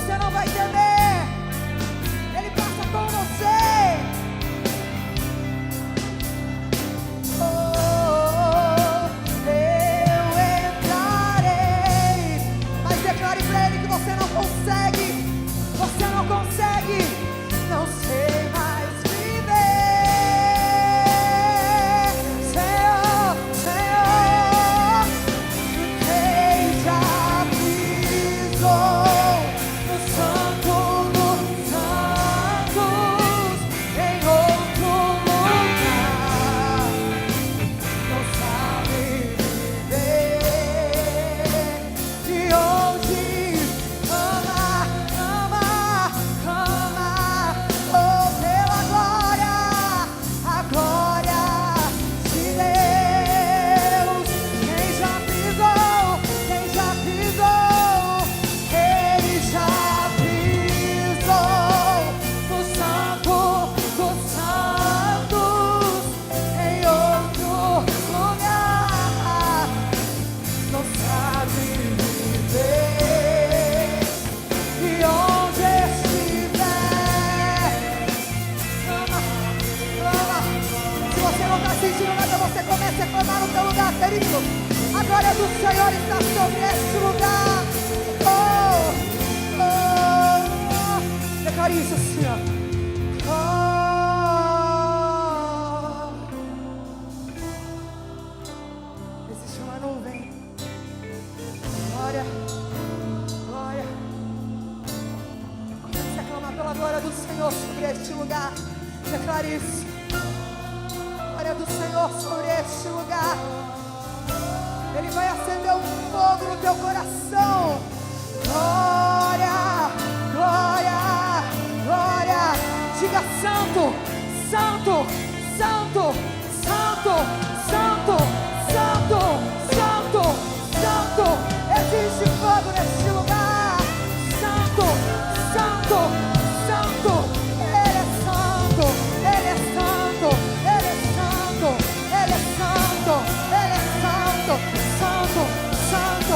você não vai temer. Ele passa com você. Você não consegue, não sei mais viver. Senhor, Senhor, quem já pisou no santo dos santos, em outro lugar, não sabe viver. E hoje você comece a clamar no teu lugar, querido. A glória do Senhor está sobre este lugar. Oh, oh, oh. Declare isso, Senhor. Oh. Existe uma nuvem. Glória, glória. Comece a clamar pela glória do Senhor sobre este lugar. Declare isso. Do Senhor sobre este lugar. Ele vai acender um fogo no teu coração. Glória, glória, glória. Diga santo, santo, santo, santo, santo, santo, santo, santo. Existe fogo neste lugar. Santo, santo, santo. Ele é santo, ele é santo. Ele é santo, Ele é santo, santo, santo,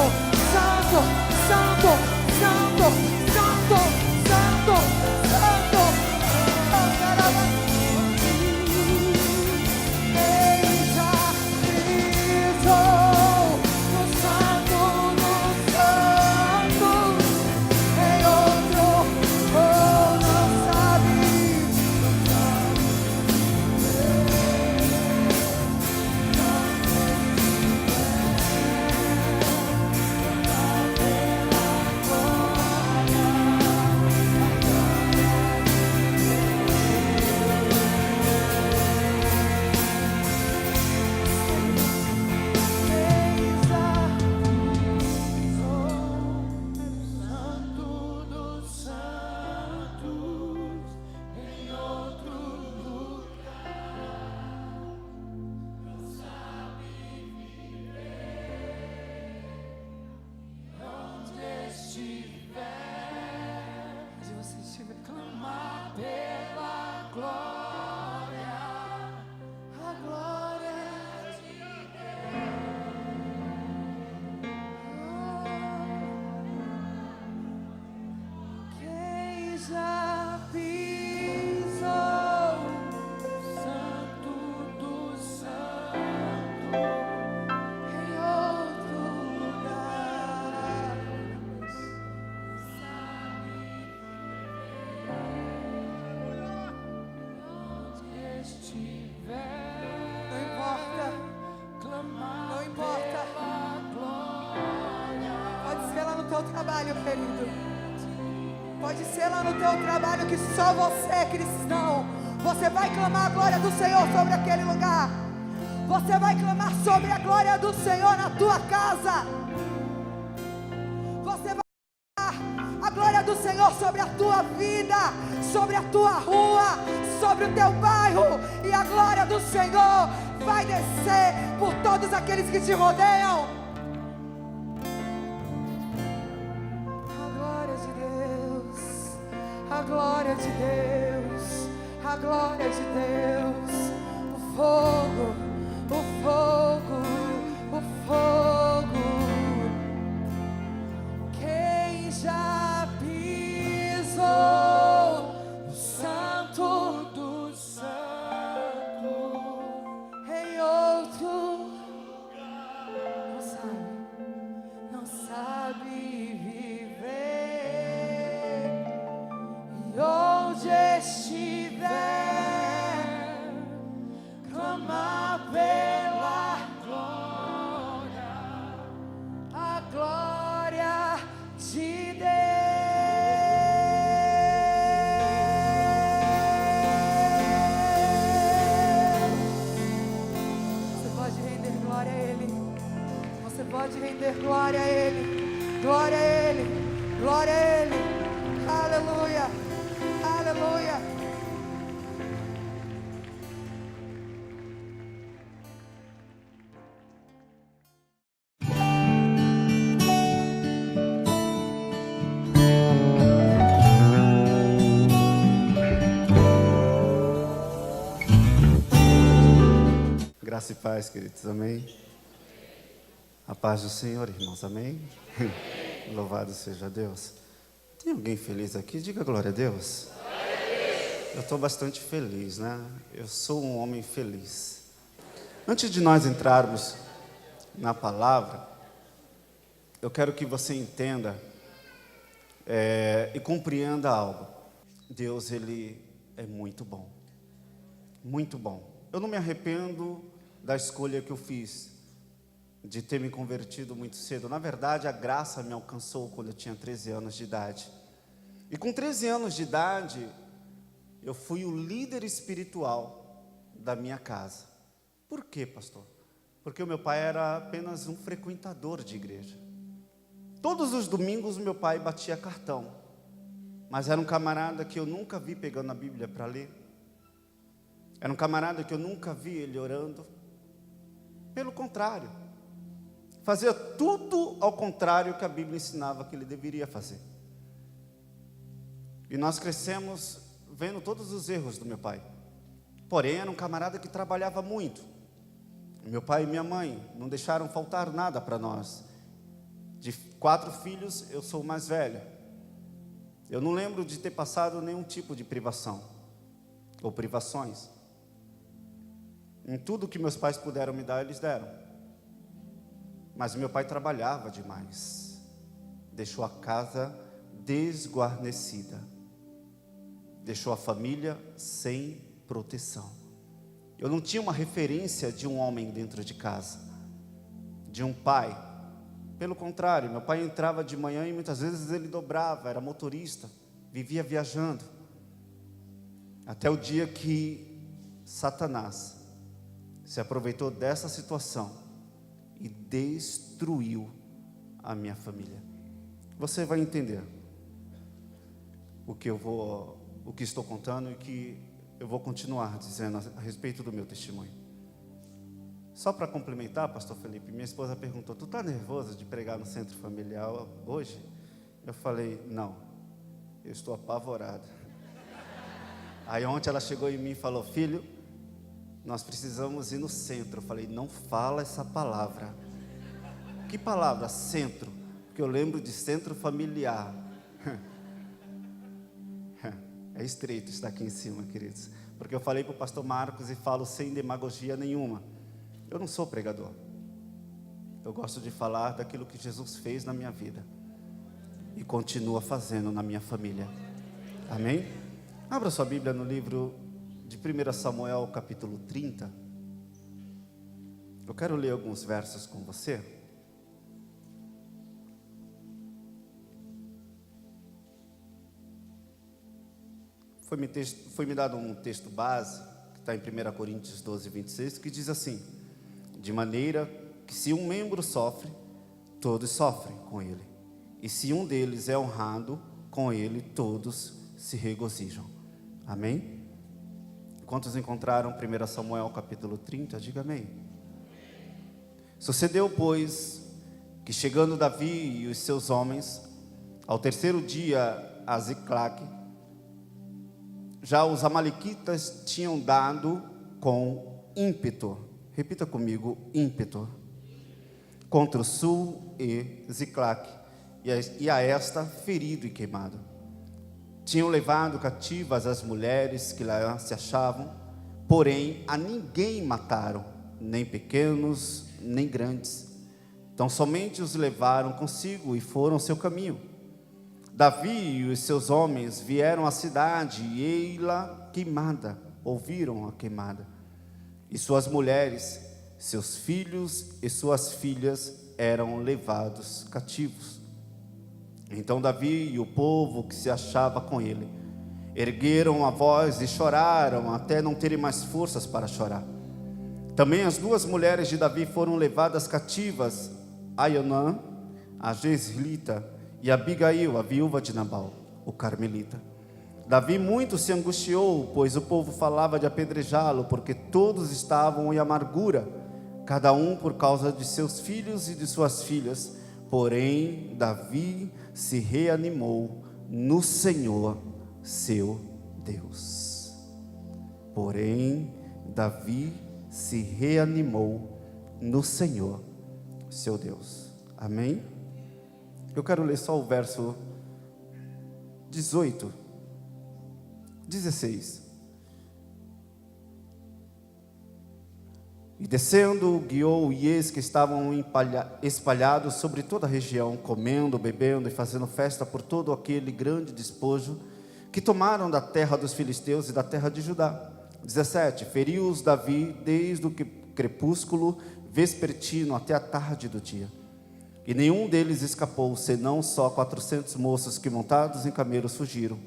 santo, santo, santo, santo, santo, santo. Ele já pisou no santo dos santos, em outro não sabe. Trabalho, querido. Pode ser lá no teu trabalho que só você é cristão. Você vai clamar a glória do Senhor sobre aquele lugar. Você vai clamar sobre a glória do Senhor na tua casa. Você vai clamar a glória do Senhor sobre a tua vida, sobre a tua rua, sobre o teu bairro. E a glória do Senhor vai descer por todos aqueles que te rodeiam. A glória de Deus, a glória de Deus, o fogo, o fogo, o fogo. Quem já pisou estiver, clama pela glória, a glória de Deus. Você pode render glória a Ele. Você pode render glória a Ele. Glória a Ele. Glória a Ele. Aleluia. Aleluia. Graça e paz, queridos, amém? A paz do Senhor, irmãos, amém? Louvado seja Deus. Tem alguém feliz aqui? Diga glória a Deus. Eu estou bastante feliz, né? Eu sou um homem feliz. Antes de nós entrarmos na palavra, eu quero que você entenda e compreenda algo. Deus, Ele é muito bom. Muito bom. Eu não me arrependo da escolha que eu fiz, de ter me convertido muito cedo. Na verdade, a graça me alcançou quando eu tinha 13 anos de idade. E com 13 anos de idade, eu fui o líder espiritual da minha casa. Por quê, pastor? Porque o meu pai era apenas um frequentador de igreja. Todos os domingos, meu pai batia cartão. Mas era um camarada que eu nunca vi pegando a Bíblia para ler. Era um camarada que eu nunca vi ele orando. Pelo contrário, fazia tudo ao contrário que a Bíblia ensinava que ele deveria fazer. E nós crescemos vendo todos os erros do meu pai. Porém, era um camarada que trabalhava muito. Meu pai e minha mãe não deixaram faltar nada para nós. De 4 filhos, eu sou o mais velho. Eu não lembro de ter passado nenhum tipo de privação ou privações. Em tudo que meus pais puderam me dar, eles deram. Mas meu pai trabalhava demais. Deixou a casa desguarnecida. Deixou a família sem proteção. Eu não tinha uma referência de um homem dentro de casa, de um pai. Pelo contrário, meu pai entrava de manhã e muitas vezes ele dobrava, era motorista, vivia viajando. Até o dia que Satanás se aproveitou dessa situação e destruiu a minha família. Você vai entender o que estou contando e que eu vou continuar dizendo a respeito do meu testemunho. Só para complementar, pastor Felipe, minha esposa perguntou: tu está nervoso de pregar no centro familiar hoje? Eu falei: não, eu estou apavorado. Aí ontem ela chegou em mim e falou: filho, nós precisamos ir no centro. Eu falei: não fala essa palavra. Que palavra? Centro. Porque eu lembro de centro familiar. É estreito estar aqui em cima, queridos. Porque eu falei para o pastor Marcos e falo sem demagogia nenhuma. Eu não sou pregador. Eu gosto de falar daquilo que Jesus fez na minha vida e continua fazendo na minha família. Amém? Abra sua Bíblia no livro de 1 Samuel, capítulo 30. Eu quero ler alguns versos com você. Foi me dado um texto base, que está em 1 Coríntios 12, 26, que diz assim: de maneira que se um membro sofre, todos sofrem com ele. E se um deles é honrado, com ele todos se regozijam. Amém? Quantos encontraram 1 Samuel capítulo 30? Diga amém. Sucedeu, pois, que chegando Davi e os seus homens, ao terceiro dia a Ziclague, já os amalequitas tinham dado com ímpeto. Repita comigo: ímpeto. Contra o sul e Ziclague, e a esta ferido e queimado. Tinham levado cativas as mulheres que lá se achavam, porém a ninguém mataram, nem pequenos, nem grandes. Então somente os levaram consigo e foram ao seu caminho. Davi e os seus homens vieram à cidade e ei-la queimada, ouviram a queimada. E suas mulheres, seus filhos e suas filhas eram levados cativos. Então Davi e o povo que se achava com ele ergueram a voz e choraram até não terem mais forças para chorar. Também as duas mulheres de Davi foram levadas cativas, Aionã, a Jezreelita, e Abigail, a viúva de Nabal, o carmelita. Davi muito se angustiou, pois o povo falava de apedrejá-lo, porque todos estavam em amargura, cada um por causa de seus filhos e de suas filhas. Porém, Davi se reanimou no Senhor, seu Deus. Porém, Davi se reanimou no Senhor, seu Deus. Amém? Eu quero ler só o verso 18, 16. E descendo, guiou e eis que estavam espalhados sobre toda a região, comendo, bebendo e fazendo festa por todo aquele grande despojo que tomaram da terra dos filisteus e da terra de Judá. 17. Feriu-os Davi desde o crepúsculo vespertino até a tarde do dia. E nenhum deles escapou, senão só 400 moços que montados em camelos fugiram.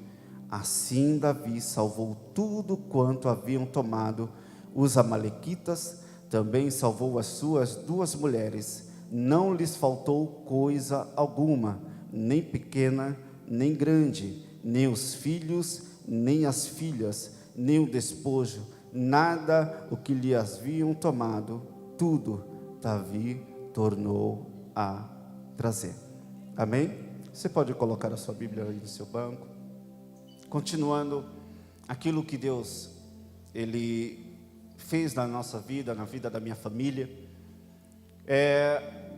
Assim Davi salvou tudo quanto haviam tomado os amalequitas, também salvou as suas duas mulheres. Não lhes faltou coisa alguma, nem pequena, nem grande, nem os filhos, nem as filhas, nem o despojo, nada o que lhe haviam tomado, tudo Davi tornou a trazer. Amém? Você pode colocar a sua Bíblia aí no seu banco. Continuando aquilo que Deus, Ele fez na nossa vida, na vida da minha família.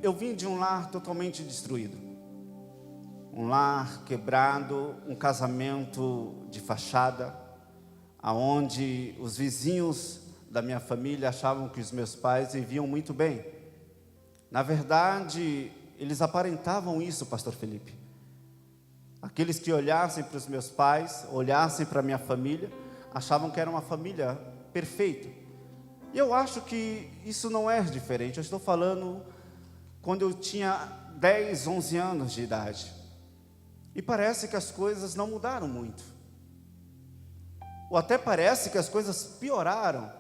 Eu vim de um lar totalmente destruído. Um lar quebrado, um casamento de fachada, aonde os vizinhos da minha família achavam que os meus pais viviam muito bem. Na verdade, eles aparentavam isso, pastor Felipe. Aqueles que olhassem para os meus pais, olhassem para a minha família, achavam que era uma família perfeita. E eu acho que isso não é diferente. Eu estou falando quando eu tinha 10, 11 anos de idade. E parece que as coisas não mudaram muito. Ou até parece que as coisas pioraram.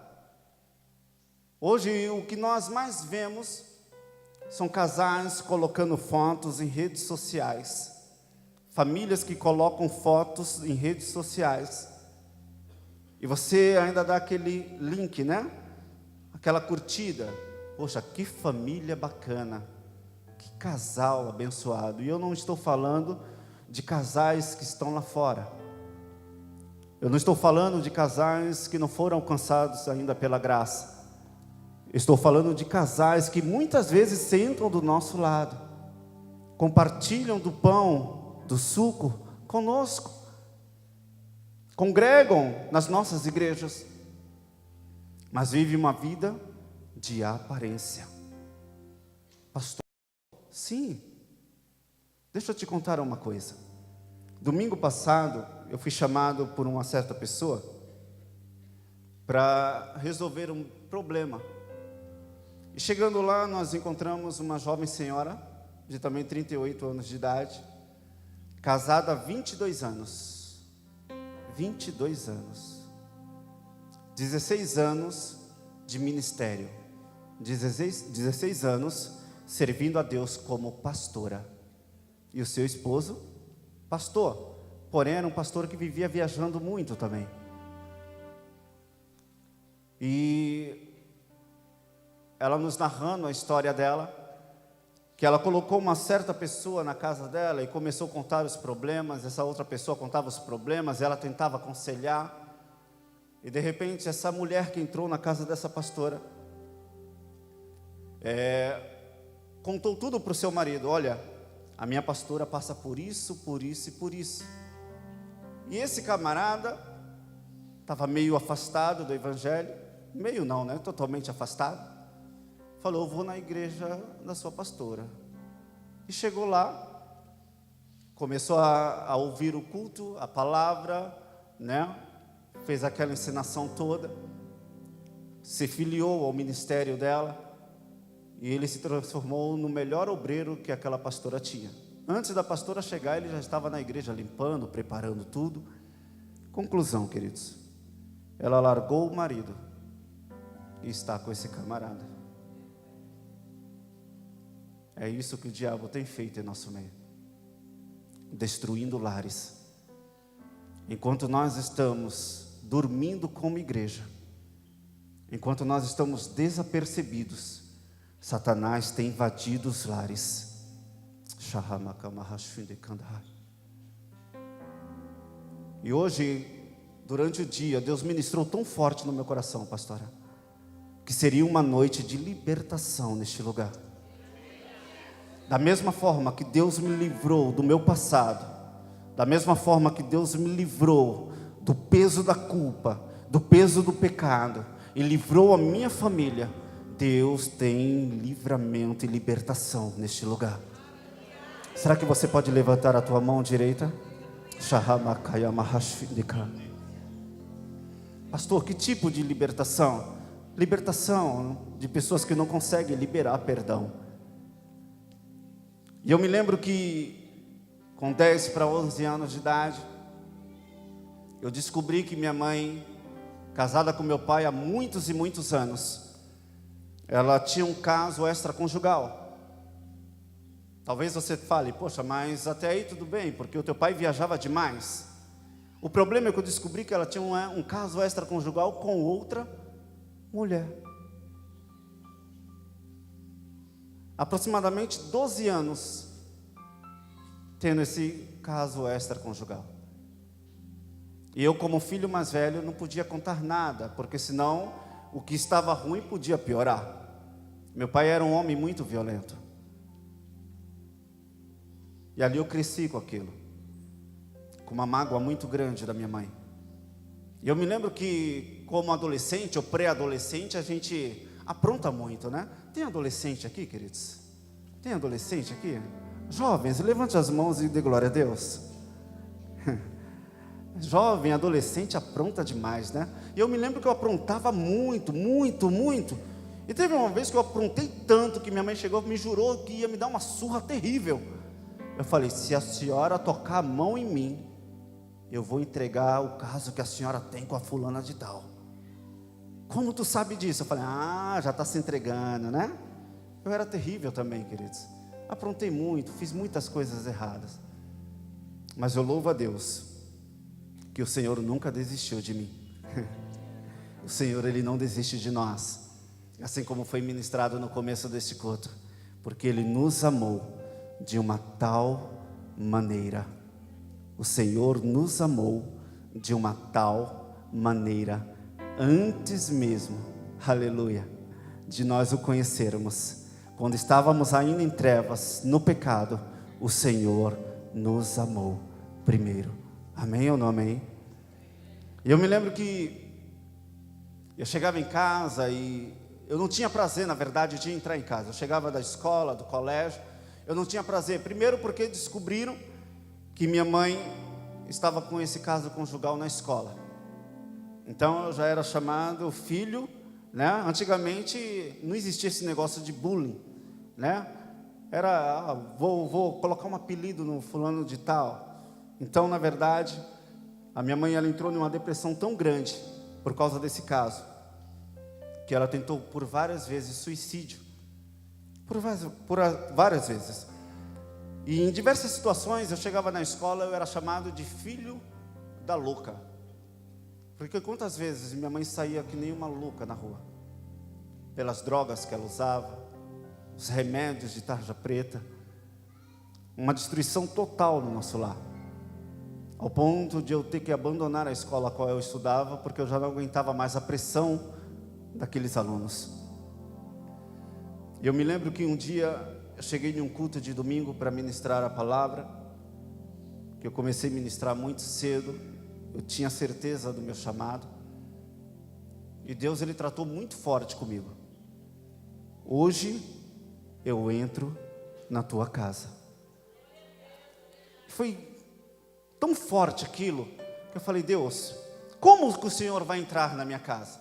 Hoje o que nós mais vemos são casais colocando fotos em redes sociais. Famílias que colocam fotos em redes sociais. E você ainda dá aquele link, né? Aquela curtida. Poxa, que família bacana. Que casal abençoado. E eu não estou falando de casais que estão lá fora. Eu não estou falando de casais que não foram alcançados ainda pela graça. Estou falando de casais que muitas vezes sentam do nosso lado, compartilham do pão, do suco conosco, congregam nas nossas igrejas, mas vivem uma vida de aparência. Pastor, sim, deixa eu te contar uma coisa. Domingo passado, eu fui chamado por uma certa pessoa para resolver um problema. E chegando lá, nós encontramos uma jovem senhora, de também 38 anos de idade, casada há 22 anos. 22 anos. 16 anos de ministério. 16 anos servindo a Deus como pastora. E o seu esposo, pastor. Porém, era um pastor que vivia viajando muito também. E ela nos narrando a história dela, que ela colocou uma certa pessoa na casa dela e começou a contar os problemas. Essa outra pessoa contava os problemas, ela tentava aconselhar. E de repente, essa mulher que entrou na casa dessa pastora, contou tudo para o seu marido. Olha, a minha pastora passa por isso, por isso e por isso. E esse camarada estava meio afastado do evangelho, meio não, né? Totalmente afastado. Falou, vou na igreja da sua pastora. E chegou lá, começou a ouvir o culto, a palavra, né? Fez aquela ensinação toda, se filiou ao ministério dela, e ele se transformou no melhor obreiro que aquela pastora tinha. Antes da pastora chegar, ele já estava na igreja limpando, preparando tudo. Conclusão, queridos, ela largou o marido e está com esse camarada. É isso que o diabo tem feito em nosso meio, destruindo lares. Enquanto nós estamos dormindo como igreja, enquanto nós estamos desapercebidos, Satanás tem invadido os lares. E hoje, durante o dia, Deus ministrou tão forte no meu coração, pastora, que seria uma noite de libertação neste lugar. Da mesma forma que Deus me livrou do meu passado, da mesma forma que Deus me livrou do peso da culpa, do peso do pecado, e livrou a minha família, Deus tem livramento e libertação neste lugar. Será que você pode levantar a tua mão direita? Pastor, que tipo de libertação? Libertação de pessoas que não conseguem liberar perdão. E eu me lembro que com 10 para 11 anos de idade, eu descobri que minha mãe, casada com meu pai há muitos e muitos anos, ela tinha um caso extraconjugal. Talvez você fale, poxa, mas até aí tudo bem, porque o teu pai viajava demais. O problema é que eu descobri que ela tinha um caso extraconjugal com outra mulher. Aproximadamente 12 anos tendo esse caso extraconjugal. E eu, como filho mais velho, não podia contar nada, porque senão o que estava ruim podia piorar. Meu pai era um homem muito violento. E ali eu cresci com aquilo, com uma mágoa muito grande da minha mãe. E eu me lembro que, como adolescente ou pré-adolescente, a gente apronta muito, né? Tem adolescente aqui, queridos? Tem adolescente aqui? Jovens, levante as mãos e dê glória a Deus. Jovem, adolescente apronta demais, né? E eu me lembro que eu aprontava muito. E teve uma vez que eu aprontei tanto que minha mãe chegou e me jurou que ia me dar uma surra terrível. Eu falei, se a senhora tocar a mão em mim, eu vou entregar o caso que a senhora tem com a fulana de tal. Como tu sabe disso? Eu falei, já está se entregando, né? Eu era terrível também, queridos. Aprontei muito, fiz muitas coisas erradas. Mas eu louvo a Deus, que o Senhor nunca desistiu de mim. O Senhor, Ele não desiste de nós. Assim como foi ministrado no começo deste culto. Porque Ele nos amou de uma tal maneira. O Senhor nos amou de uma tal maneira, antes mesmo, aleluia, de nós o conhecermos. Quando estávamos ainda em trevas, no pecado, o Senhor nos amou primeiro. Amém ou não amém? E eu me lembro que eu chegava em casa e eu não tinha prazer, na verdade, de entrar em casa. Eu chegava da escola, do colégio, eu não tinha prazer. Primeiro porque descobriram que minha mãe estava com esse caso conjugal na escola. Então eu já era chamado filho, né? Antigamente não existia esse negócio de bullying, né? Era, vou colocar um apelido no fulano de tal. Então, na verdade, a minha mãe, ela entrou numa depressão tão grande por causa desse caso, que ela tentou por várias vezes suicídio. Por várias vezes. E em diversas situações, eu chegava na escola, eu era chamado de filho da louca. Porque quantas vezes minha mãe saía que nem uma louca na rua, pelas drogas que ela usava, os remédios de tarja preta, uma destruição total no nosso lar, ao ponto de eu ter que abandonar a escola a qual eu estudava, porque eu já não aguentava mais a pressão daqueles alunos. E eu me lembro que um dia eu cheguei em um culto de domingo para ministrar a palavra, que eu comecei a ministrar muito cedo. Eu tinha certeza do meu chamado, e Deus, Ele tratou muito forte comigo. Hoje eu entro na tua casa. Foi tão forte aquilo, que eu falei: Deus, como que o Senhor vai entrar na minha casa?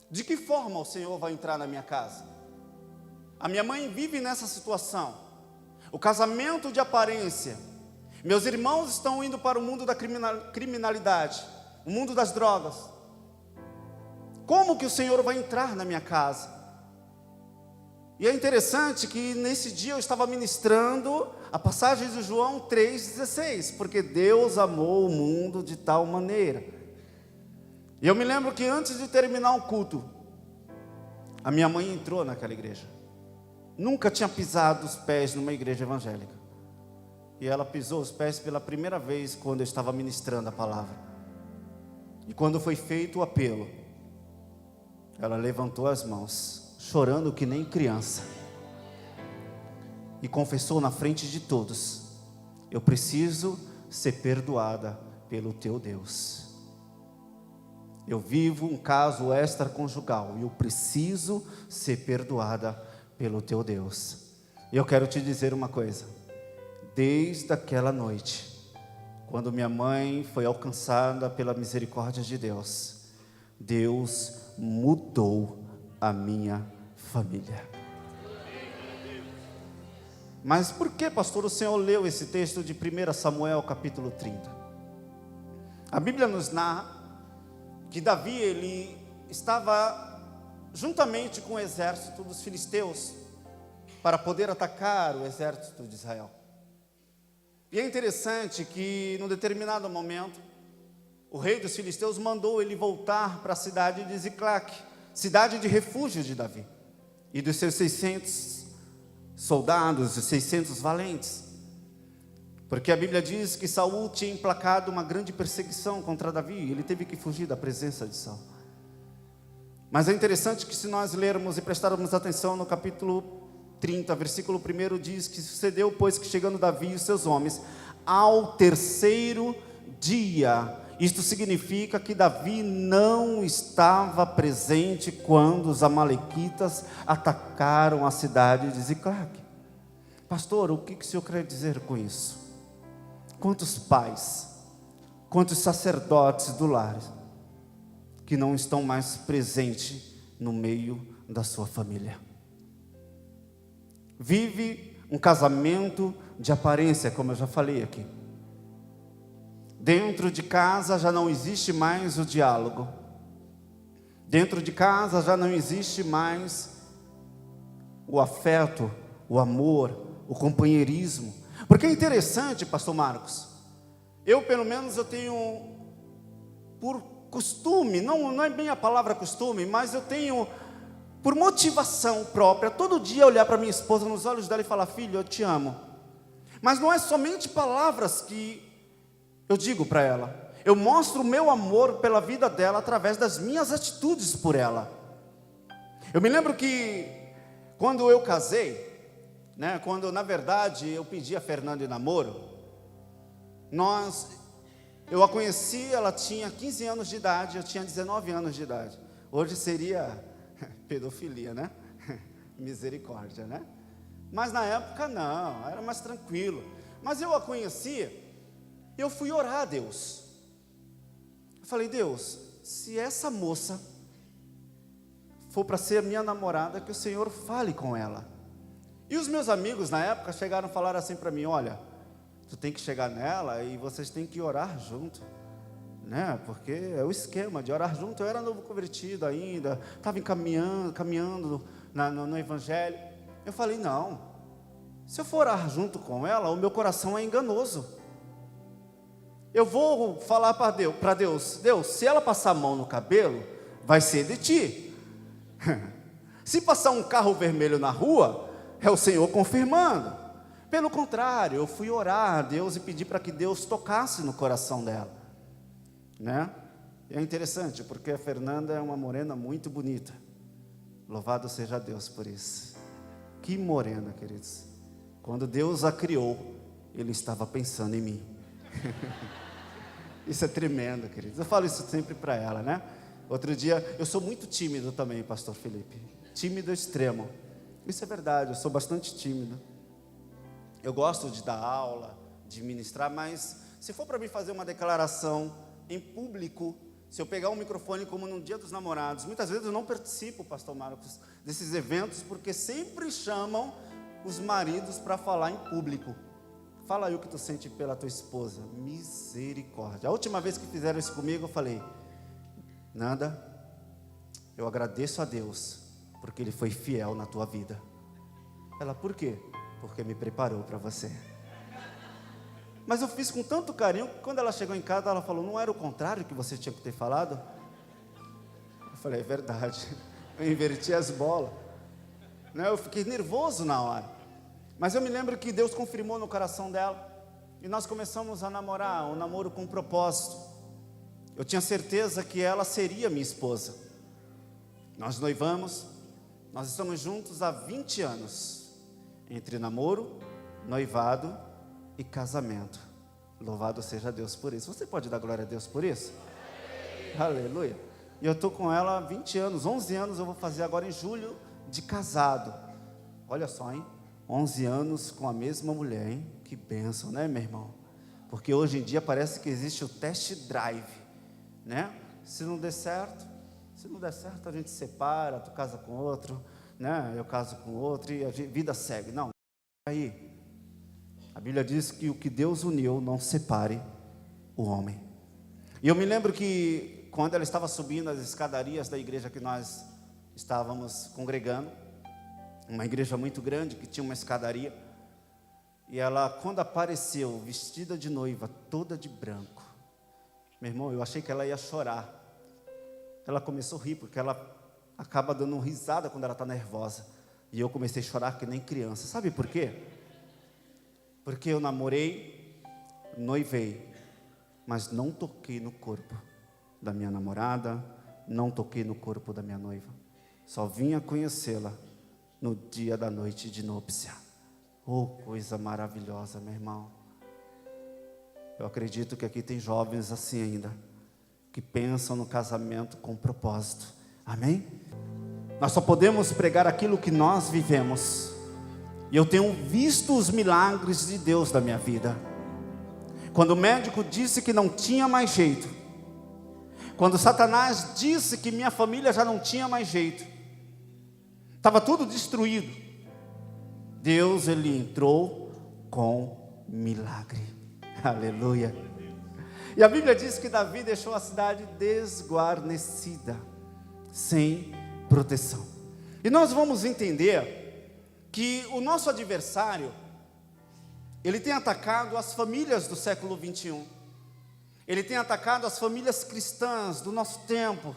De que forma o Senhor vai entrar na minha casa? A minha mãe vive nessa situação, o casamento de aparência, meus irmãos estão indo para o mundo da criminalidade, o mundo das drogas. Como que o Senhor vai entrar na minha casa? E é interessante que nesse dia eu estava ministrando a passagem de João 3,16, porque Deus amou o mundo de tal maneira. E eu me lembro que antes de terminar o culto, a minha mãe entrou naquela igreja. Nunca tinha pisado os pés numa igreja evangélica. E ela pisou os pés pela primeira vez quando eu estava ministrando a palavra. E quando foi feito o apelo, ela levantou as mãos, chorando que nem criança, e confessou na frente de todos: eu preciso ser perdoada pelo teu Deus. Eu vivo um caso extraconjugal e eu preciso ser perdoada pelo teu Deus. E eu quero te dizer uma coisa: desde aquela noite, quando minha mãe foi alcançada pela misericórdia de Deus, Deus mudou a minha família. Mas por que, pastor, o senhor leu esse texto de 1 Samuel capítulo 30? A Bíblia nos narra que Davi, ele estava juntamente com o exército dos filisteus para poder atacar o exército de Israel. E é interessante que num determinado momento, o rei dos filisteus mandou ele voltar para a cidade de Ziclac, cidade de refúgio de Davi, e dos seus 600 soldados, os 600 valentes, porque a Bíblia diz que Saul tinha emplacado uma grande perseguição contra Davi, e ele teve que fugir da presença de Saul. Mas é interessante que, se nós lermos e prestarmos atenção no capítulo 30, versículo 1, diz que sucedeu, pois, que chegando Davi e os seus homens ao terceiro dia, isto significa que Davi não estava presente quando os amalequitas atacaram a cidade de Ziclac. Pastor, o que o senhor quer dizer com isso? Quantos pais, quantos sacerdotes do lar que não estão mais presentes no meio da sua família? Vive um casamento de aparência, como eu já falei aqui. Dentro de casa já não existe mais o diálogo. Dentro de casa já não existe mais o afeto, o amor, o companheirismo. Porque é interessante, pastor Marcos, eu pelo menos eu tenho por costume, não é bem a palavra costume, mas eu tenho por motivação própria, todo dia olhar para minha esposa nos olhos dela e falar: filho, eu te amo. Mas não é somente palavras que eu digo para ela, eu mostro o meu amor pela vida dela através das minhas atitudes por ela. Eu me lembro que quando eu casei, quando na verdade eu pedi a Fernanda em namoro, eu a conheci, ela tinha 15 anos de idade, eu tinha 19 anos de idade. Hoje seria pedofilia, né? Misericórdia, né? Mas na época não, era mais tranquilo. Mas eu a conheci, eu fui orar a Deus. Eu falei: Deus, se essa moça for para ser minha namorada, que o Senhor fale com ela. E os meus amigos na época chegaram a falar assim para mim: olha, tu tem que chegar nela e vocês têm que orar junto, né? Porque é o esquema de orar junto. Eu era novo convertido ainda, estava caminhando no Evangelho. Eu falei: não, se eu for orar junto com ela, o meu coração é enganoso. Eu vou falar para Deus: Deus, se ela passar a mão no cabelo, vai ser de ti. Se passar um carro vermelho na rua, é o Senhor confirmando. Pelo contrário, eu fui orar a Deus e pedir para que Deus tocasse no coração dela, né? E é interessante, porque a Fernanda é uma morena muito bonita. Louvado seja Deus por isso. Que morena, queridos. Quando Deus a criou, Ele estava pensando em mim. Isso é tremendo, queridos. Eu falo isso sempre para ela, né? Outro dia, eu sou muito tímido também, pastor Felipe. Tímido extremo. Isso é verdade, eu sou bastante tímido. Eu gosto de dar aula, de ministrar, mas se for para mim fazer uma declaração em público, se eu pegar um microfone como no Dia dos Namorados, muitas vezes eu não participo, pastor Marcos, desses eventos, porque sempre chamam os maridos para falar em público. Fala aí o que tu sente pela tua esposa. Misericórdia. A última vez que fizeram isso comigo, eu falei: Nanda, eu agradeço a Deus, porque Ele foi fiel na tua vida. Ela: por quê? Porque me preparou para você. Mas eu fiz com tanto carinho, que quando ela chegou em casa, ela falou: não era o contrário que você tinha que ter falado? Eu falei: é verdade, eu inverti as bolas, né? Eu fiquei nervoso na hora, mas eu me lembro que Deus confirmou no coração dela, e nós começamos a namorar, um namoro com propósito. Eu tinha certeza que ela seria minha esposa. Nós noivamos, nós estamos juntos há 20 anos, entre namoro, noivado e casamento. Louvado seja Deus por isso. Você pode dar glória a Deus por isso? Aleluia. E eu estou com ela há 20 anos, 11 anos eu vou fazer agora em julho de casado. Olha só, hein? 11 anos com a mesma mulher, hein? Que bênção, né, meu irmão? Porque hoje em dia parece que existe o test drive, né? Se não der certo a gente separa, tu casa com outro, né? Eu caso com outro e a vida segue. Não, aí a Bíblia diz que o que Deus uniu não separe o homem. E eu me lembro que quando ela estava subindo as escadarias da igreja que nós estávamos congregando, uma igreja muito grande que tinha uma escadaria, e ela, quando apareceu vestida de noiva, toda de branco, meu irmão, eu achei que ela ia chorar. Ela começou a rir, porque ela acaba dando uma risada quando ela está nervosa, e eu comecei a chorar que nem criança. Sabe por quê? Porque eu namorei, noivei, mas não toquei no corpo da minha namorada, não toquei no corpo da minha noiva. Só vim a conhecê-la no dia da noite de núpcia. Oh, coisa maravilhosa, meu irmão. Eu acredito que aqui tem jovens assim ainda, que pensam no casamento com propósito. Amém? Nós só podemos pregar aquilo que nós vivemos. E eu tenho visto os milagres de Deus na minha vida. Quando o médico disse que não tinha mais jeito, quando Satanás disse que minha família já não tinha mais jeito, estava tudo destruído, Deus, Ele entrou com milagre. Aleluia. E a Bíblia diz que Davi deixou a cidade desguarnecida, sem proteção. E nós vamos entender que o nosso adversário, ele tem atacado as famílias do século 21, ele tem atacado as famílias cristãs do nosso tempo,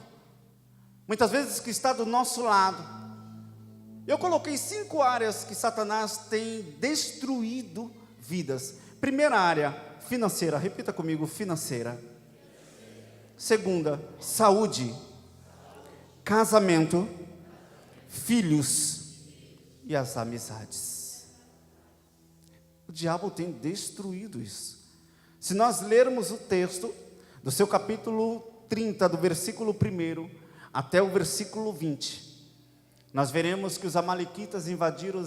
muitas vezes que está do nosso lado. Eu coloquei 5 áreas que Satanás tem destruído vidas. Primeira área, financeira, repita comigo: financeira. Segunda, saúde, casamento, filhos e as amizades. O diabo tem destruído isso. Se nós lermos o texto do seu capítulo 30, do versículo 1 até o versículo 20, nós veremos que os amalequitas invadiram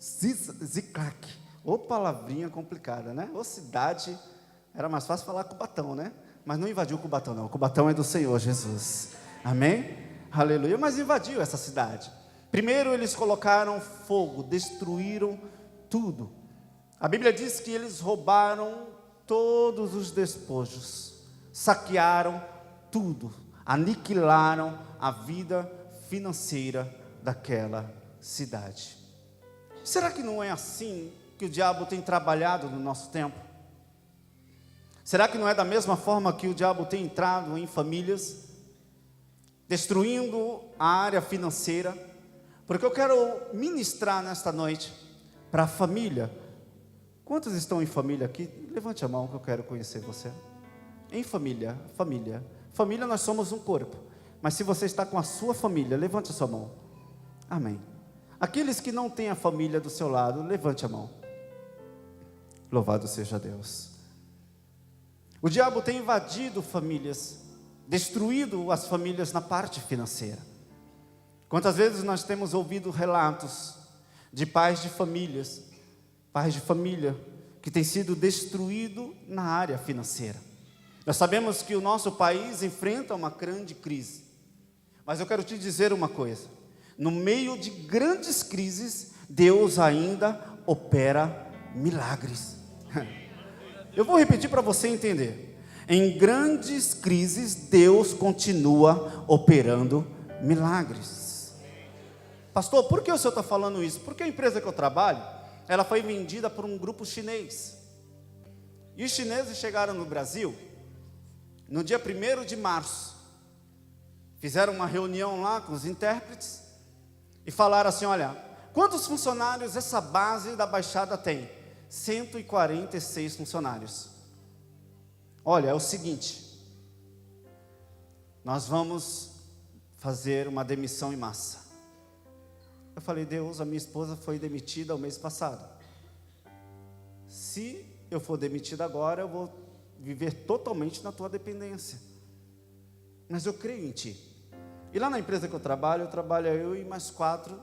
Ziclac. Ô palavrinha complicada, né? Ô cidade, era mais fácil falar Cubatão, né? Mas não invadiu Cubatão não, Cubatão é do Senhor Jesus. Amém? Aleluia. Mas invadiu essa cidade. Primeiro eles colocaram fogo, destruíram tudo. A Bíblia diz que eles roubaram todos os despojos, saquearam tudo, aniquilaram a vida financeira daquela cidade. Será que não é assim que o diabo tem trabalhado no nosso tempo? Será que não é da mesma forma que o diabo tem entrado em famílias, destruindo a área financeira? Porque eu quero ministrar nesta noite para a família. Quantos estão em família aqui? Levante a mão que eu quero conhecer você. Em família, família. Família, nós somos um corpo. Mas se você está com a sua família, levante a sua mão. Amém. Aqueles que não têm a família do seu lado, levante a mão. Louvado seja Deus. O diabo tem invadido famílias, destruído as famílias na parte financeira. Quantas vezes nós temos ouvido relatos de pais de família que tem sido destruído na área financeira. Nós sabemos que o nosso país enfrenta uma grande crise, mas eu quero te dizer uma coisa: no meio de grandes crises, Deus ainda opera milagres. Eu vou repetir para você entender. Em grandes crises, Deus continua operando milagres. Pastor, por que o senhor está falando isso? Porque a empresa que eu trabalho, ela foi vendida por um grupo chinês. E os chineses chegaram no Brasil no dia 1º de março. Fizeram uma reunião lá com os intérpretes e falaram assim: olha, quantos funcionários essa base da Baixada tem? 146 funcionários. Olha, é o seguinte, nós vamos fazer uma demissão em massa. Eu falei: Deus, a minha esposa foi demitida o mês passado. Se eu for demitido agora, eu vou viver totalmente na tua dependência. Mas eu creio em ti. E lá na empresa que eu trabalho eu e mais 4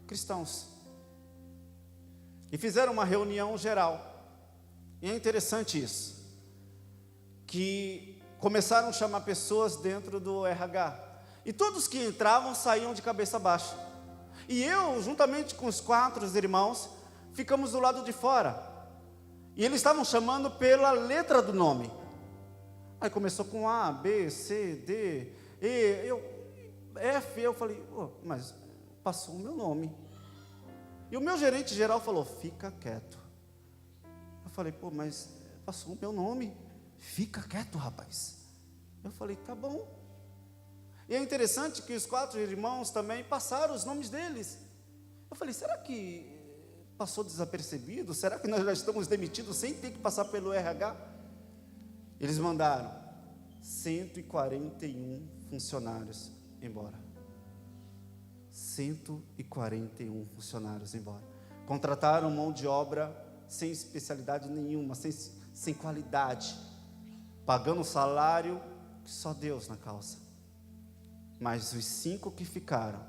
cristãos. E fizeram uma reunião geral. E é interessante isso, que começaram a chamar pessoas dentro do RH. E todos que entravam saíam de cabeça baixa. E eu, juntamente com os 4 irmãos, ficamos do lado de fora. E eles estavam chamando pela letra do nome. Aí começou com A, B, C, D, E, F. Eu falei: mas passou o meu nome. E o meu gerente geral falou: fica quieto. Eu falei: mas passou o meu nome. Fica quieto, rapaz. Eu falei: tá bom. E é interessante que os 4 irmãos também passaram os nomes deles. Eu falei: será que passou desapercebido? Será que nós já estamos demitidos sem ter que passar pelo RH? Eles mandaram 141 funcionários embora. 141 funcionários embora. Contrataram mão de obra sem especialidade nenhuma, sem qualidade, pagando um salário que só Deus na causa. Mas os 5 que ficaram,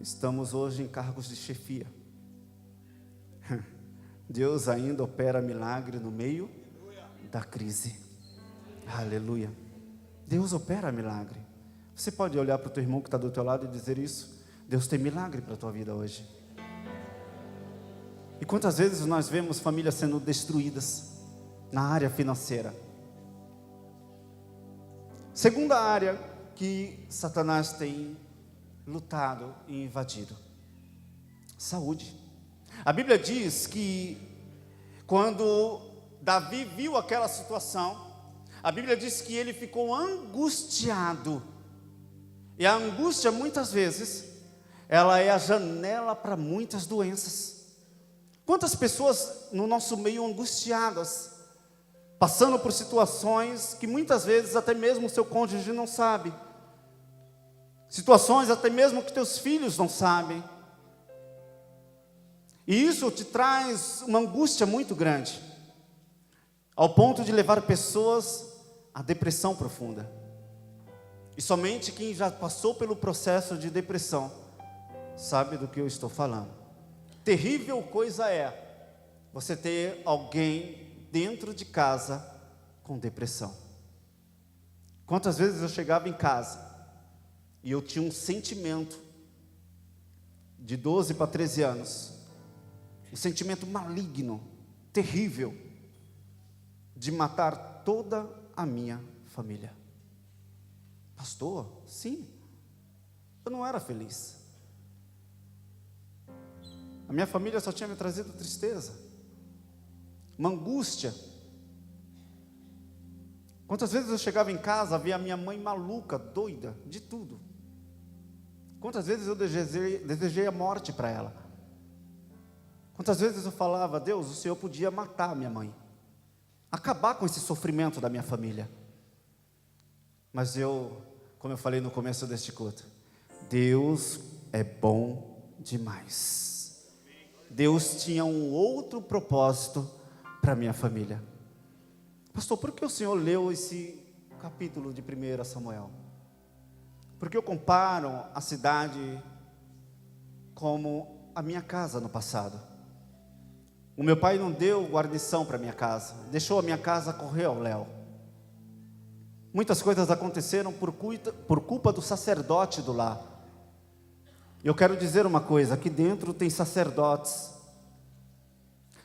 estamos hoje em cargos de chefia. Deus ainda opera milagre no meio da crise. Aleluia. Deus opera milagre. Você pode olhar para o teu irmão que está do teu lado e dizer isso: Deus tem milagre para a tua vida hoje. E quantas vezes nós vemos famílias sendo destruídas na área financeira? Segunda área que Satanás tem lutado e invadido: saúde. A Bíblia diz que quando Davi viu aquela situação, a Bíblia diz que ele ficou angustiado. E a angústia, muitas vezes, ela é a janela para muitas doenças. Quantas pessoas no nosso meio angustiadas, passando por situações que muitas vezes até mesmo o seu cônjuge não sabe, situações até mesmo que teus filhos não sabem, e isso te traz uma angústia muito grande, ao ponto de levar pessoas à depressão profunda. E somente quem já passou pelo processo de depressão sabe do que eu estou falando. Terrível coisa é você ter alguém dentro de casa com depressão. Quantas vezes eu chegava em casa e eu tinha um sentimento de 12 para 13 anos, um sentimento maligno, terrível, de matar toda a minha família. Pastor, sim, eu não era feliz. A minha família só tinha me trazido tristeza, uma angústia. Quantas vezes eu chegava em casa, via a minha mãe maluca, doida, de tudo. Quantas vezes eu desejei a morte para ela. Quantas vezes eu falava: Deus, o Senhor podia matar a minha mãe, acabar com esse sofrimento da minha família. Mas como eu falei no começo deste culto, Deus é bom demais. Deus tinha um outro propósito para a minha família. Pastor, por que o Senhor leu esse capítulo de 1 Samuel? Porque eu comparo a cidade como a minha casa no passado. O meu pai não deu guarnição para minha casa, deixou a minha casa correr ao léu. Muitas coisas aconteceram por culpa do sacerdote do lar. Eu quero dizer uma coisa, aqui dentro tem sacerdotes.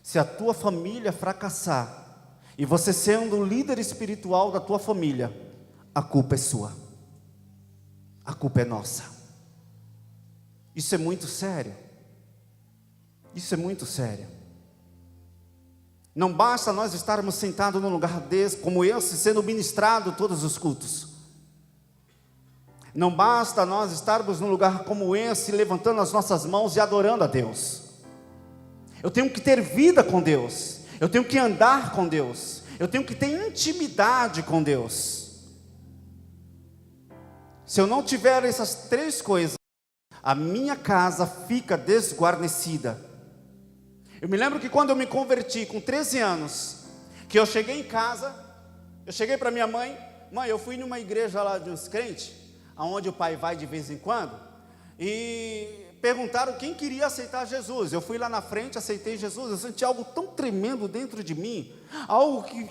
Se a tua família fracassar, e você sendo o líder espiritual da tua família, a culpa é sua. A culpa é nossa. Isso é muito sério. Isso é muito sério. Não basta nós estarmos sentados num lugar desse, como esse, sendo ministrado todos os cultos. Não basta nós estarmos num lugar como esse, levantando as nossas mãos e adorando a Deus. Eu tenho que ter vida com Deus. Eu tenho que andar com Deus. Eu tenho que ter intimidade com Deus. Se eu não tiver essas três coisas, a minha casa fica desguarnecida. Eu me lembro que quando eu me converti com 13 anos, que eu cheguei em casa, eu cheguei para minha mãe, mãe, eu fui numa igreja lá de uns crentes, aonde o pai vai de vez em quando, e perguntaram quem queria aceitar Jesus. Eu fui lá na frente, aceitei Jesus. Eu senti algo tão tremendo dentro de mim, algo que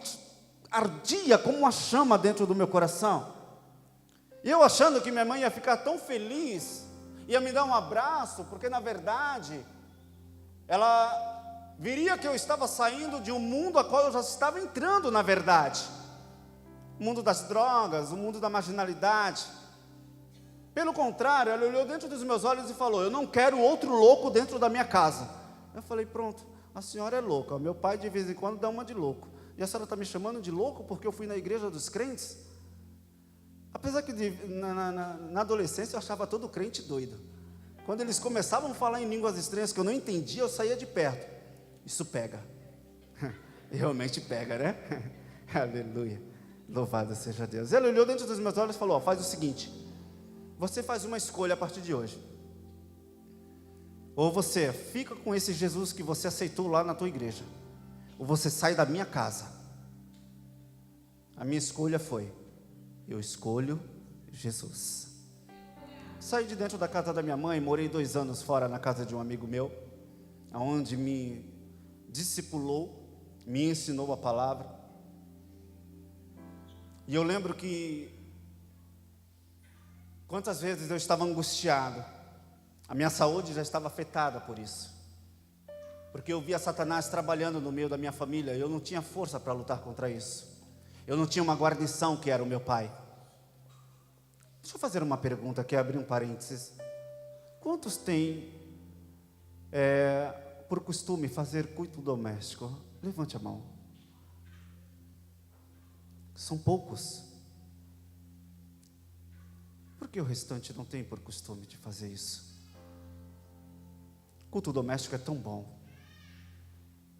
ardia como uma chama dentro do meu coração. E eu achando que minha mãe ia ficar tão feliz, ia me dar um abraço, porque na verdade ela viria que eu estava saindo de um mundo a qual eu já estava entrando, na verdade. O mundo das drogas, o mundo da marginalidade. Pelo contrário, ela olhou dentro dos meus olhos e falou: eu não quero outro louco dentro da minha casa. Eu falei: pronto, a senhora é louca. O meu pai de vez em quando dá uma de louco. E a senhora está me chamando de louco porque eu fui na igreja dos crentes? Apesar que na adolescência eu achava todo crente doido. Quando eles começavam a falar em línguas estranhas que eu não entendia, eu saía de perto. Isso pega. Realmente pega, né? Aleluia. Louvado seja Deus. Ele olhou dentro dos meus olhos e falou: faz o seguinte, você faz uma escolha a partir de hoje. Ou você fica com esse Jesus que você aceitou lá na tua igreja, ou você sai da minha casa. A minha escolha foi: eu escolho Jesus. Saí de dentro da casa da minha mãe, morei 2 anos fora na casa de um amigo meu, onde me discipulou, me ensinou a palavra. E eu lembro que quantas vezes eu estava angustiado, a minha saúde já estava afetada por isso, porque eu via Satanás trabalhando no meio da minha família, e eu não tinha força para lutar contra isso. Eu não tinha uma guarnição que era o meu pai. Deixa eu fazer uma pergunta aqui, abrir um parênteses. Quantos têm por costume fazer culto doméstico? Levante a mão. São poucos. Por que o restante não tem por costume de fazer isso? Culto doméstico é tão bom.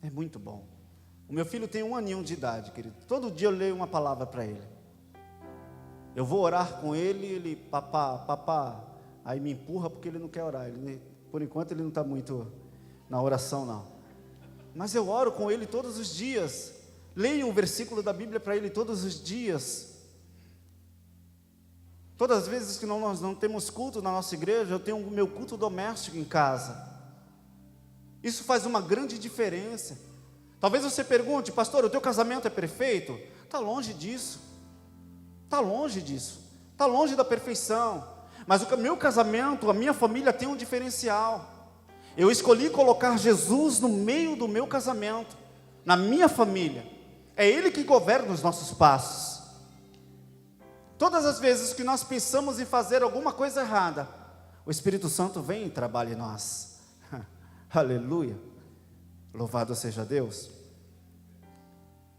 É muito bom. O meu filho tem 1 aninho de idade, querido. Todo dia eu leio uma palavra para ele. Eu vou orar com ele, ele, papá, aí me empurra porque ele não quer orar. Por enquanto ele não está muito na oração, não. Mas eu oro com ele todos os dias. Leio um versículo da Bíblia para ele todos os dias. Todas as vezes que nós não temos culto na nossa igreja, eu tenho o meu culto doméstico em casa. Isso faz uma grande diferença. Talvez você pergunte: pastor, o teu casamento é perfeito? Está longe disso. Está longe disso. Está longe da perfeição. Mas o meu casamento, a minha família tem um diferencial. Eu escolhi colocar Jesus no meio do meu casamento, na minha família. É Ele que governa os nossos passos. Todas as vezes que nós pensamos em fazer alguma coisa errada, o Espírito Santo vem e trabalha em nós. Aleluia. Louvado seja Deus.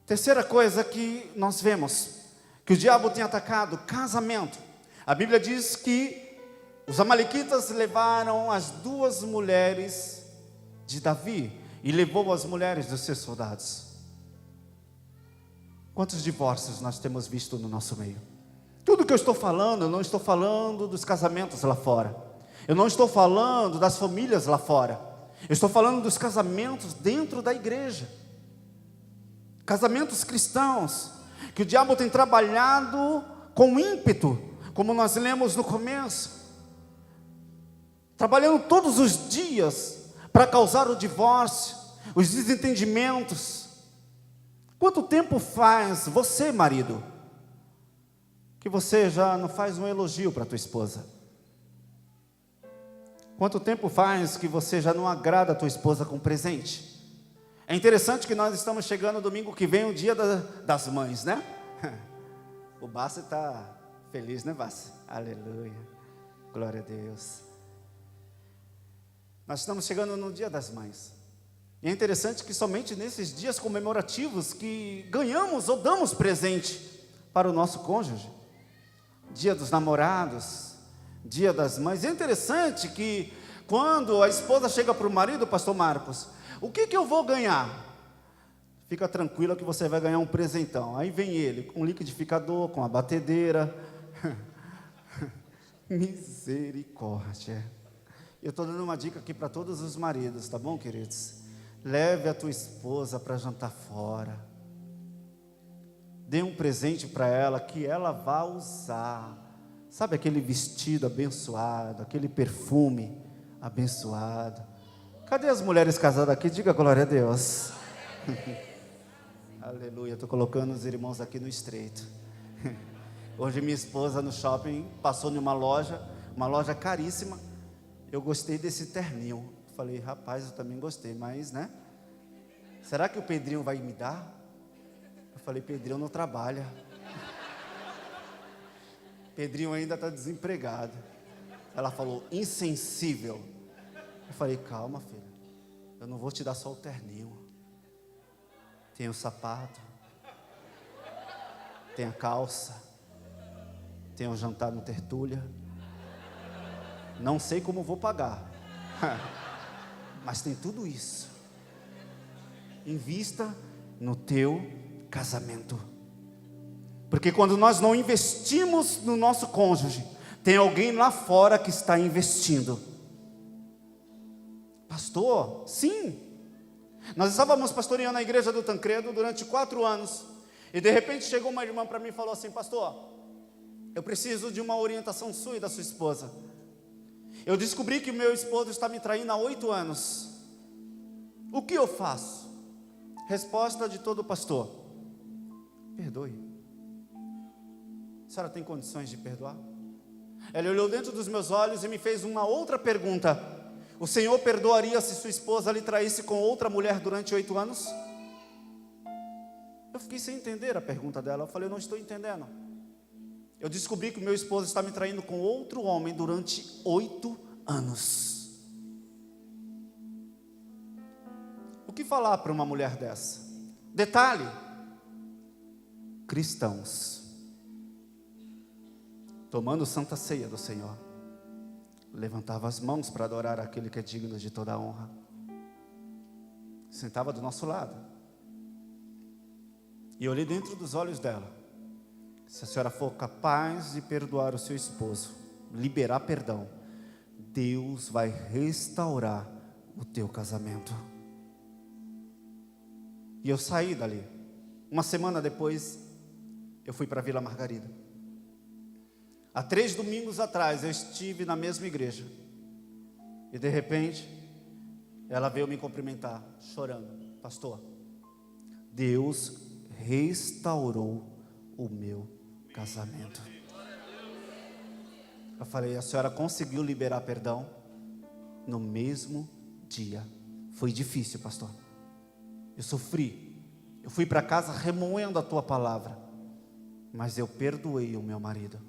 Terceira coisa que nós vemos, que o diabo tem atacado: casamento. A Bíblia diz que os amalequitas levaram as 2 mulheres de Davi e levou as mulheres dos seus soldados. Quantos divórcios nós temos visto no nosso meio? Tudo que eu estou falando, eu não estou falando dos casamentos lá fora. Eu não estou falando das famílias lá fora. Eu estou falando dos casamentos dentro da igreja. Casamentos cristãos, que o diabo tem trabalhado com ímpeto, como nós lemos no começo. Trabalhando todos os dias para causar o divórcio, os desentendimentos. Quanto tempo faz você, marido, que você já não faz um elogio para a tua esposa? Quanto tempo faz que você já não agrada a tua esposa com presente? É interessante que nós estamos chegando domingo que vem, o dia das mães, né? O Bassi está feliz, né, Bassi? Aleluia, glória a Deus. Nós estamos chegando no dia das mães. E é interessante que somente nesses dias comemorativos que ganhamos ou damos presente para o nosso cônjuge. Dia dos namorados, dia das mães. É interessante que quando a esposa chega para o marido, pastor Marcos, o que eu vou ganhar? Fica tranquila que você vai ganhar um presentão. Aí vem ele com um liquidificador, com a batedeira. Misericórdia. Eu estou dando uma dica aqui para todos os maridos, tá bom, queridos? Leve a tua esposa para jantar fora. Dê um presente para ela que ela vá usar. Sabe aquele vestido abençoado, aquele perfume abençoado. Cadê as mulheres casadas aqui? Diga glória a Deus. Aleluia, estou colocando os irmãos aqui no estreito. Hoje minha esposa no shopping passou numa loja, uma loja caríssima. Eu gostei desse terninho. Falei, rapaz, eu também gostei, mas, né? Será que o Pedrinho vai me dar? Eu falei, Pedrinho não trabalha. Pedrinho ainda está desempregado. Ela falou, insensível. Eu falei, calma, filha. Eu não vou te dar só o terninho. Tem o sapato. Tem a calça. Tem o jantar no Tertúlia. Não sei como vou pagar. Mas tem tudo isso. Invista no teu casamento. Porque quando nós não investimos no nosso cônjuge, tem alguém lá fora que está investindo. Pastor, sim. Nós estávamos pastoreando a igreja do Tancredo durante 4 anos. E de repente chegou uma irmã para mim e falou assim, pastor, eu preciso de uma orientação sua e da sua esposa. Eu descobri que o meu esposo está me traindo há 8 anos. O que eu faço? Resposta de todo pastor: perdoe. A senhora tem condições de perdoar? Ela olhou dentro dos meus olhos e me fez uma outra pergunta: o Senhor perdoaria se sua esposa lhe traísse com outra mulher durante 8 anos? Eu fiquei sem entender a pergunta dela. Eu falei, eu não estou entendendo. Eu descobri que o meu esposo está me traindo com outro homem durante 8 anos. O que falar para uma mulher dessa? Detalhe: cristãos, tomando santa ceia do Senhor, levantava as mãos para adorar aquele que é digno de toda a honra. Sentava do nosso lado. E olhei dentro dos olhos dela. Se a senhora for capaz de perdoar o seu esposo, liberar perdão, Deus vai restaurar o teu casamento. E eu saí dali. Uma semana depois, eu fui para a Vila Margarida. Há 3 domingos atrás, eu estive na mesma igreja. E de repente, ela veio me cumprimentar, chorando. Pastor, Deus restaurou o meu casamento. Eu falei, a senhora conseguiu liberar perdão? No mesmo dia. Foi difícil, pastor. Eu sofri. Eu fui para casa remoendo a tua palavra. Mas eu perdoei o meu marido.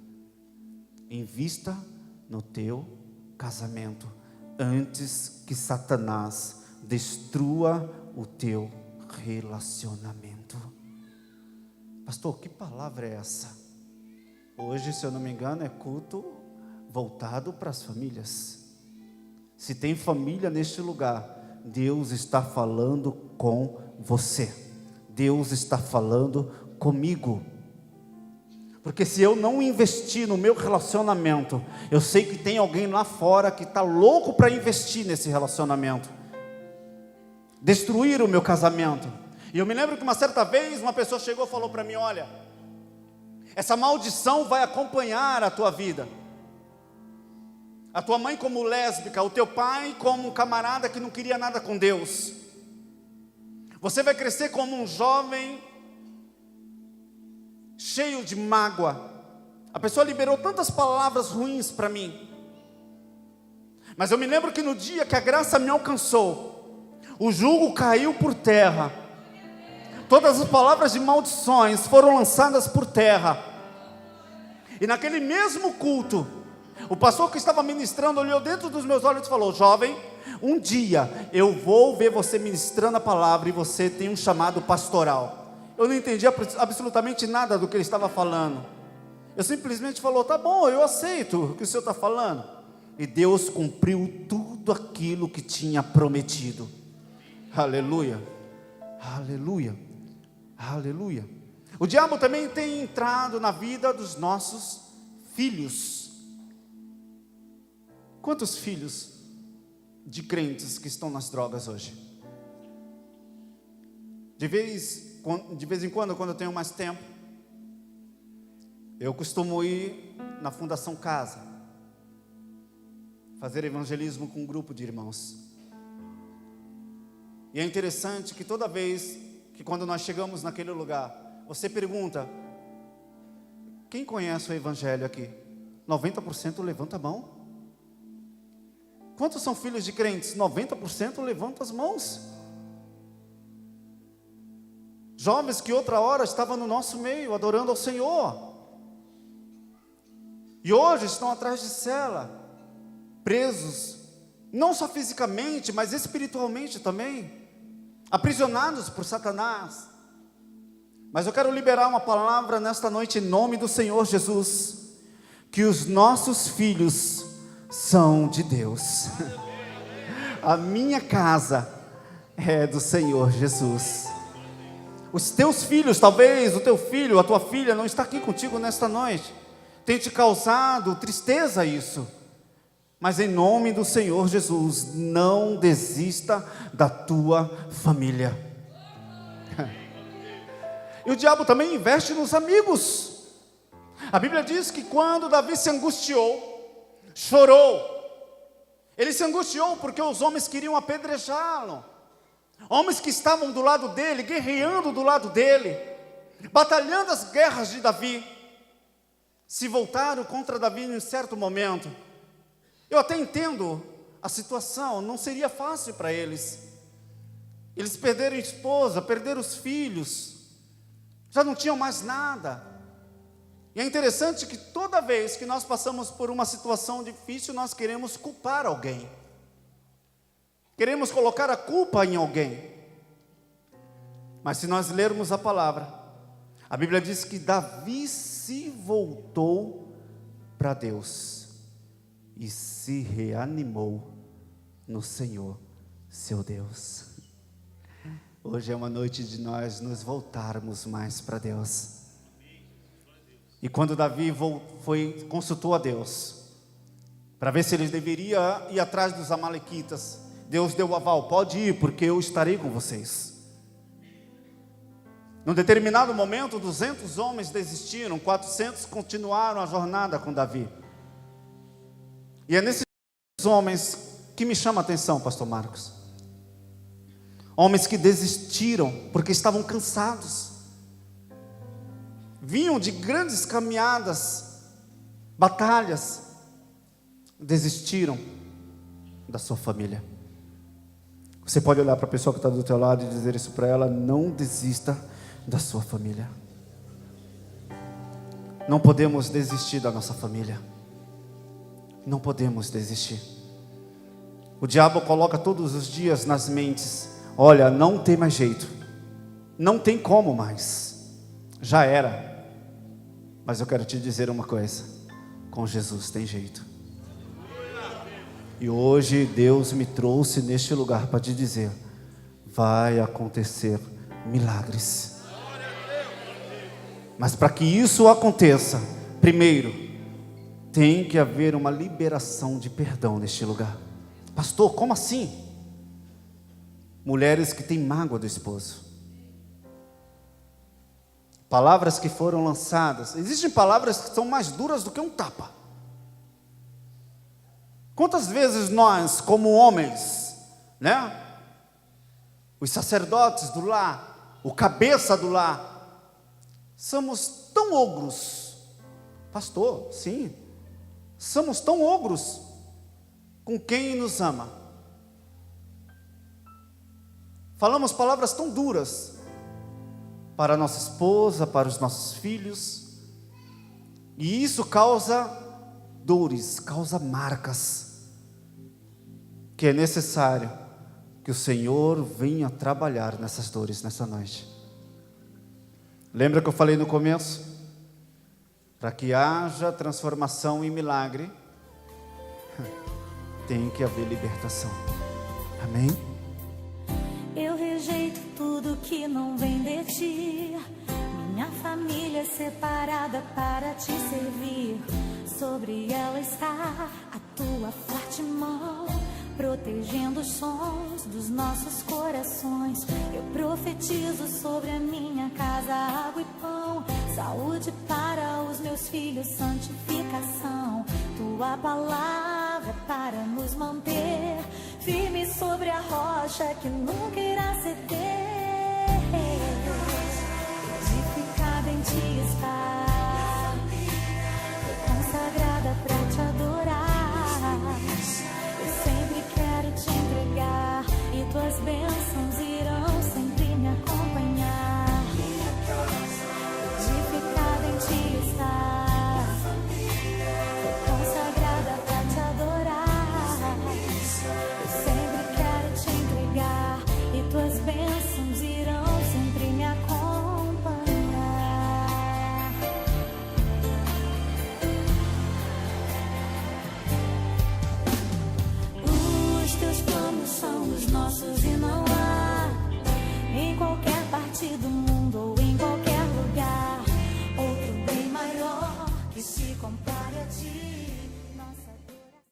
Invista no teu casamento antes que Satanás destrua o teu relacionamento. Pastor, que palavra é essa? Hoje, se eu não me engano, é culto voltado para as famílias. Se tem família neste lugar, Deus está falando com você. Deus está falando comigo. Porque se eu não investir no meu relacionamento, eu sei que tem alguém lá fora que está louco para investir nesse relacionamento, destruir o meu casamento. E eu me lembro que uma certa vez uma pessoa chegou e falou para mim, olha, essa maldição vai acompanhar a tua vida. A tua mãe como lésbica, o teu pai como um camarada que não queria nada com Deus. Você vai crescer como um jovem cheio de mágoa. A pessoa liberou tantas palavras ruins para mim. Mas eu me lembro que no dia que a graça me alcançou, o jugo caiu por terra. Todas as palavras de maldições foram lançadas por terra. E naquele mesmo culto, o pastor que estava ministrando olhou dentro dos meus olhos e falou: jovem, um dia eu vou ver você ministrando a palavra e você tem um chamado pastoral. Eu não entendi absolutamente nada do que ele estava falando. Eu simplesmente falei: tá bom, eu aceito o que o senhor está falando. E Deus cumpriu tudo aquilo que tinha prometido. Aleluia, aleluia, aleluia. O diabo também tem entrado na vida dos nossos filhos. Quantos filhos de crentes que estão nas drogas hoje? De vez em quando eu tenho mais tempo, eu costumo ir na Fundação Casa, fazer evangelismo com um grupo de irmãos. E é interessante que toda vez que quando nós chegamos naquele lugar, você pergunta: quem conhece o evangelho aqui? 90% levanta a mão. Quantos são filhos de crentes? 90% levanta as mãos. Jovens que outra hora estavam no nosso meio, adorando ao Senhor, e hoje estão atrás de cela, presos, não só fisicamente, mas espiritualmente também, aprisionados por Satanás. Mas eu quero liberar uma palavra nesta noite em nome do Senhor Jesus, que os nossos filhos são de Deus. A minha casa é do Senhor Jesus. Os teus filhos, talvez o teu filho, a tua filha não está aqui contigo nesta noite, tem te causado tristeza isso. Mas em nome do Senhor Jesus, não desista da tua família. E o diabo também investe nos amigos. A Bíblia diz que quando Davi se angustiou, chorou, ele se angustiou porque os homens queriam apedrejá-lo. Homens que estavam do lado dele, guerreando do lado dele, batalhando as guerras de Davi, se voltaram contra Davi em um certo momento. Eu até entendo a situação, não seria fácil para eles. Eles perderam a esposa, perderam os filhos, já não tinham mais nada. E é interessante que toda vez que nós passamos por uma situação difícil, nós queremos culpar alguém. Queremos colocar a culpa em alguém. Mas se nós lermos a palavra, a Bíblia diz que Davi se voltou para Deus e se reanimou no Senhor, seu Deus. Hoje é uma noite de nós nos voltarmos mais para Deus. E quando Davi consultou a Deus, para ver se ele deveria ir atrás dos amalequitas, Deus deu o aval: pode ir, porque eu estarei com vocês. Num determinado momento, 200 homens desistiram, 400 continuaram a jornada com Davi. E é nesses homens que me chama a atenção, pastor Marcos. Homens que desistiram porque estavam cansados. Vinham de grandes caminhadas, batalhas, desistiram da sua família. Você pode olhar para a pessoa que está do teu lado e dizer isso para ela: não desista da sua família. Não podemos desistir da nossa família. Não podemos desistir. O diabo coloca todos os dias nas mentes: olha, não tem mais jeito, não tem como mais, já era. Mas eu quero te dizer uma coisa: com Jesus tem jeito. E hoje Deus me trouxe neste lugar para te dizer: vai acontecer milagres. Mas para que isso aconteça, primeiro, tem que haver uma liberação de perdão neste lugar. Pastor, como assim? Mulheres que têm mágoa do esposo, palavras que foram lançadas. Existem palavras que são mais duras do que um tapa. Quantas vezes nós, como homens, os sacerdotes do lar, o cabeça do lar, somos tão ogros, pastor, sim, somos tão ogros com quem nos ama. Falamos palavras tão duras para nossa esposa, para os nossos filhos, e isso causa dores, causa marcas, que é necessário que o Senhor venha trabalhar nessas dores nessa noite. Lembra que eu falei no começo? Para que haja transformação e milagre, tem que haver libertação. Amém? Eu rejeito tudo que não vem de ti. Minha família é separada para te servir. Sobre ela está a tua forte mão, protegendo os sons dos nossos corações. Eu profetizo sobre a minha casa água e pão, saúde para os meus filhos, santificação. Tua palavra é para nos manter firmes sobre a rocha que nunca irá ceder. Edificada em ti está, consagrada pra te adorar. Eu sempre quero te entregar e tuas bênçãos irão sempre me acompanhar. Edificada em ti está, consagrada pra te adorar. Eu sempre quero te entregar e tuas bênçãos irão sempre me acompanhar. Os teus planos são os nossos e não há em qualquer parte do mundo